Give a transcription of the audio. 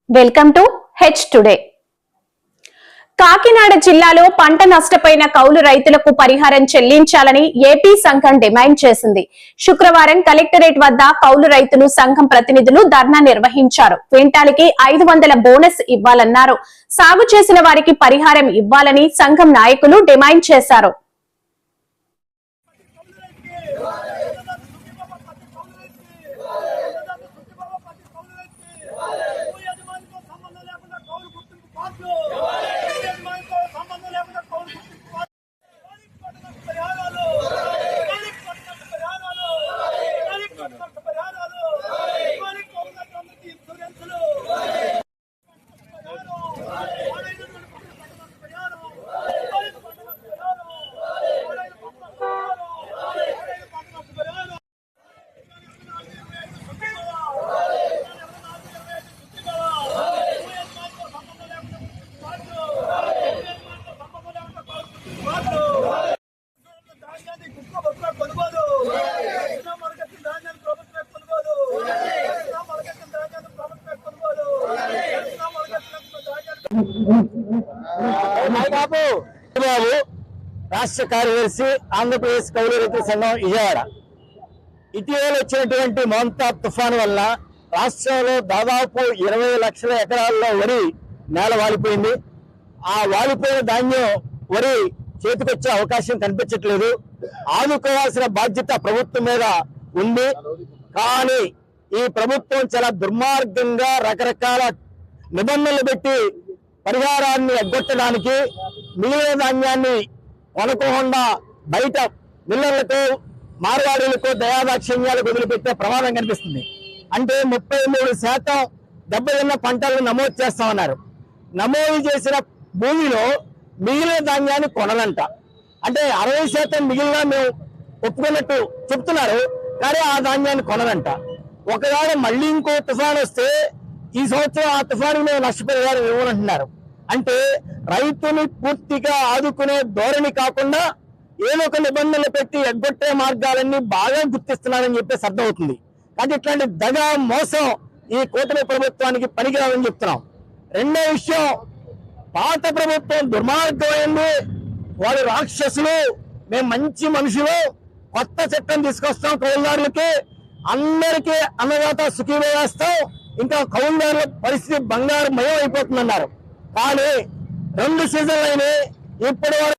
Welcome to H today. Kakinada జిల్లాలో పంట నష్టపోయిన కౌలు రైతులకు పరిహారం చెల్లించాలని ఏపీ సంఘం డిమాండ్ చేసింది. శుక్రవారం కలెక్టరేట్ వద్ద కౌలు రైతులు సంఘం ప్రతినిధులు ధర్నా నిర్వహించారు. క్వింటాల్కి 500 బోనస్ ఇవ్వాలన్నారు. సాగు చేసిన వారికి పరిహారం ఇవ్వాలని సంఘం నాయకులు డిమాండ్ చేశారు. బాబు రాష్ట్ర కార్యదర్శి ఆంధ్రప్రదేశ్ కౌలు రైతుల సంఘం విజయవాడ. ఇటీవల వచ్చినటువంటి మోంతా తుఫాను వల్ల రాష్ట్రంలో దాదాపు 20 లక్షల ఎకరాల్లో వరి నేల వాలిపోయింది. ఆ వాలిపోయిన ధాన్యం వరి చేతికొచ్చే అవకాశం కనిపించట్లేదు. ఆదుకోవాల్సిన బాధ్యత ప్రభుత్వం మీద ఉంది. కానీ ఈ ప్రభుత్వం చాలా దుర్మార్గంగా రకరకాల నిబంధనలు పెట్టి పరిహారాన్ని ఎగ్గొట్టడానికి మిగిలిన ధాన్యాన్ని కొనుక్కోకుండా బయట మిల్లర్లకు మార్వాడీలకు దయాదాక్షిణ్యాలకు వదిలిపెట్టే ప్రమాదం కనిపిస్తుంది. అంటే 33% దెబ్బతిన్న పంటలను నమోదు చేస్తామన్నారు. నమోదు చేసిన భూమిలో మిగిలిన ధాన్యాన్ని కొనలంట. అంటే 60% మిగిలిన మేము ఒప్పుకున్నట్టు చెప్తున్నారు, కానీ ఆ ధాన్యాన్ని కొనలంట. ఒకవేళ మళ్ళీ ఇంకో తుఫాను వస్తే ఈ సంవత్సరం ఆ తుఫాను మేము నష్టపరిహారం ఇవ్వాలంటున్నారు. అంటే రైతుని పూర్తిగా ఆదుకునే ధోరణి కాకుండా ఏదో ఒక నిబంధనలు పెట్టి ఎగ్గొట్టే మార్గాలన్నీ బాగా గుర్తిస్తున్నారని చెప్పేసి అర్థమవుతుంది. కానీ ఇట్లాంటి దగా మోసం ఈ కూటమి ప్రభుత్వానికి పనికిరాదని చెప్తున్నాం. రెండో విషయం, పాత ప్రభుత్వం దుర్మార్గమైంది, వాళ్ళు రాక్షసులు, మేము మంచి మనుషులు, కొత్త చట్టం తీసుకొస్తాం, కౌలుదారులకి అందరికీ అన్నదాత సుఖీభవ వేస్తాం, ఇంకా కౌలుదారుల పరిస్థితి బంగారు మయం అయిపోతుందన్నారు. కానీ 2 సీజన్లు అయినాయి, ఇప్పటి వరకు